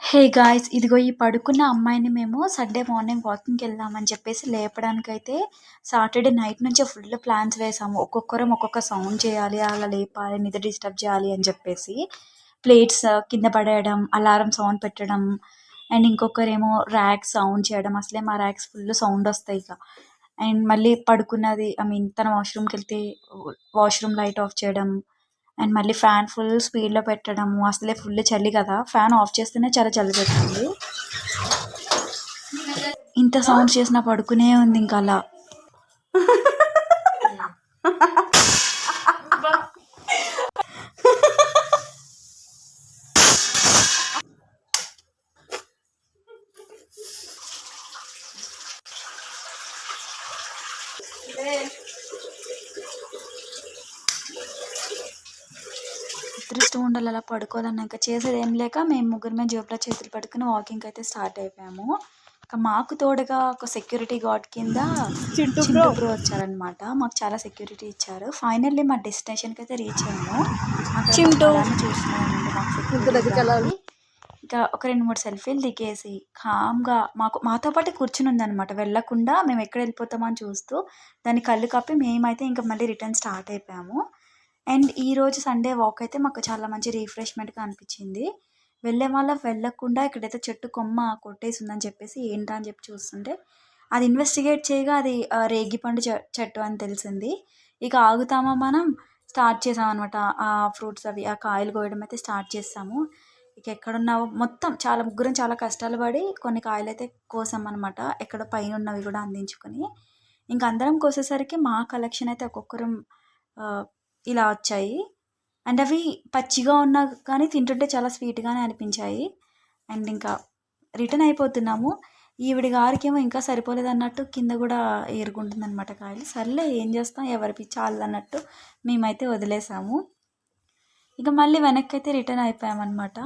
Hey guys! ఇదిగో ఈ పడుకున్న అమ్మాయిని మేము సండే మార్నింగ్ వాకింగ్‌కెళ్దామని చెప్పేసి లేపడానికైతే సాటర్‌డే నైట్ నుంచే ఫుల్ ప్లాన్స్ వేసాము. ఒక్కొక్కరం ఒక్కొక్క సౌండ్ చేయాలి, అలా లేపాలి, నిద్ర డిస్టర్బ్ చేయాలి అని చెప్పేసి. ప్లేట్స్ కింద పడేయడం, అలారం సౌండ్ పెట్టడం అండ్ ఇంకొకరేమో ర్యాక్స్ సౌండ్ చేయడం. అసలే మా ర్యాక్స్ ఫుల్ సౌండ్ వస్తాయిక. అండ్ మళ్ళీ పడుకున్నది తను వాష్‌రూమ్‌కెళ్తే వాష్‌రూమ్ లైట్ ఆఫ్ చేయడం. అండ్ మళ్ళీ ఫ్యాన్ ఫుల్ స్పీడ్‌లో పెట్టడము. అసలే ఫుల్ చలి కదా! ఫ్యాన్ ఆఫ్ చేస్తేనే చాలా చలి పెడుతుంది. ఇంత సౌండ్ చేసినా పడుకునే ఉంది ఇంక అలా. అదృష్టం ఉండాలి అలా పడుకోవాలన్నా. ఇంకా చేసేది ఏం లేక మేము ముగ్గురమే జేబులో చేతులు పట్టుకుని వాకింగ్‌కి అయితే స్టార్ట్ అయిపోయాము. ఇక మాకు తోడుగా ఒక సెక్యూరిటీ గార్డ్ కింద చింటూ బ్రో వచ్చారనమాట. మాకు చాలా సెక్యూరిటీ ఇచ్చారు. ఫైనల్లీ మా డెస్టినేషన్‌కి అయితే రీచ్ అయ్యాము. అక్కడ చూస్తున్నామండి మాకు సెక్యూరిటీ గార్డ్‌ని. ఇక ఒక 2, 3 సెల్ఫీలు దిగేసి కామ్‌గా మాతో పాటే కూర్చునుందనమాట. వెళ్ళకుండా మేము ఎక్కడ వెళ్ళిపోతామో అని చూస్తూ దాని కళ్ళు కప్పి మేమైతే ఇంక మళ్ళీ రిటర్న్ స్టార్ట్ అయిపోయాము. అండ్ ఈరోజు సండే వాక్ అయితే మాకు చాలా మంచి రిఫ్రెష్‌మెంట్‌గా అనిపించింది. వెళ్ళే వాళ్ళం వెళ్ళకుండా ఇక్కడైతే చెట్టు కొమ్మ కొట్టేసిందని చెప్పేసి ఏంటా అని చెప్పి చూస్తుంటే అది ఇన్వెస్టిగేట్ చేయగా అది రేగిపండు చెట్టు అని తెలిసింది. ఇక ఆగుతామా మనం స్టార్ట్ చేసామనమాట. ఆ ఫ్రూట్స్ అవి ఆ కాయలు కోయడం అయితే స్టార్ట్ చేసాము. ఇక ఎక్కడున్నావో మొత్తం ముగ్గురం చాలా కష్టాలు పడి కొన్ని కాయలైతే కోసామనమాట. ఎక్కడో పైనున్నవి కూడా అందించుకొని. ఇంక అందరం కోసేసరికి మా కలెక్షన్ అయితే ఒక్కొక్కరం ఇలా వచ్చాయి. అండ్ అవి పచ్చిగా ఉన్నా కానీ తింటుంటే చాలా స్వీట్‌గానే అనిపించాయి. అండ్ ఇంకా రిటర్న్ అయిపోతున్నాము. ఈవిడ గారికేమో ఇంకా సరిపోలేదన్నట్టు కింద గూడా ఏరుకుంటుందనమాట కాయలు. సర్లే ఏం చేస్తాం ఎవరి పిచ్చి ఆళ్ళదన్నట్టు మేమైతే వదిలేసాము. ఇక మళ్ళీ వెనక్కైతే రిటర్న్ అయిపోయామనమాట.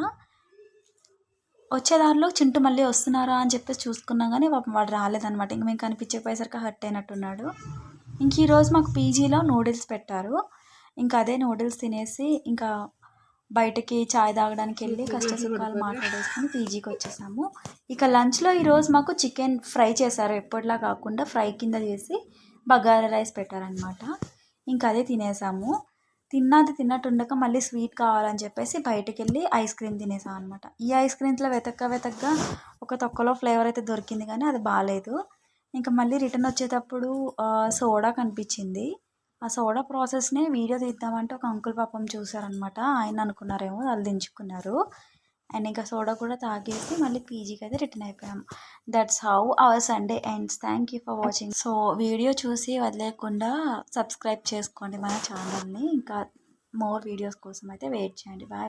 వచ్చే దారిలో చింటూ మళ్ళీ వస్తున్నారా అని చెప్పేసి చూసుకున్నాం గానీ పాపం వాడు రాలేదనమాట. ఇంక మేము కనిపించకపోయేసరికి హర్ట్ అయినట్టున్నాడు. ఇంక ఈరోజు మాకు పీజీలో నూడిల్స్ పెట్టారు. ఇంకా అదే నూడిల్స్ తినేసి ఇంకా బయటకి చాయ్ తాగడానికి వెళ్ళి కష్ట సుఖాలు మాట్లాడేసుకొని పీజీకి వచ్చేసాము. ఇక లంచ్లో ఈరోజు మాకు చికెన్ ఫ్రై చేశారు. ఎప్పటిలా కాకుండా ఫ్రై కింద చేసి బగారా రైస్ పెట్టారనమాట. ఇంకా అదే తినేసాము. తిన్నది తిన్నట్టు ఉండక మళ్ళీ స్వీట్ కావాలని చెప్పేసి బయటకెళ్ళి ఐస్ క్రీమ్ తినేసాం అనమాట. ఈ ఐస్ క్రీమ్స్లో వెతగ్గా ఒక తొక్కలో ఫ్లేవర్ అయితే దొరికింది కానీ అది బాలేదు. ఇంకా మళ్ళీ రిటర్న్ వచ్చేటప్పుడు సోడా కనిపించింది. ఆ సోడా ప్రాసెస్‌ని వీడియో తీద్దామంటే ఒక అంకుల్ పాపం చూసారనమాట. ఆయన అనుకున్నారేమో వాళ్ళు దించుకున్నారు. అండ్ ఇంకా సోడా కూడా తాగేసి మళ్ళీ పీజీకి అయితే రిటర్న్ అయిపోయాం. That's how our Sunday ends. Thank you for watching. So video చూసి వదిలేయకుండా సబ్స్క్రైబ్ చేసుకోండి మన ఛానల్ని. ఇంకా మోర్ వీడియోస్ కోసం అయితే వెయిట్ చేయండి. బాయ్.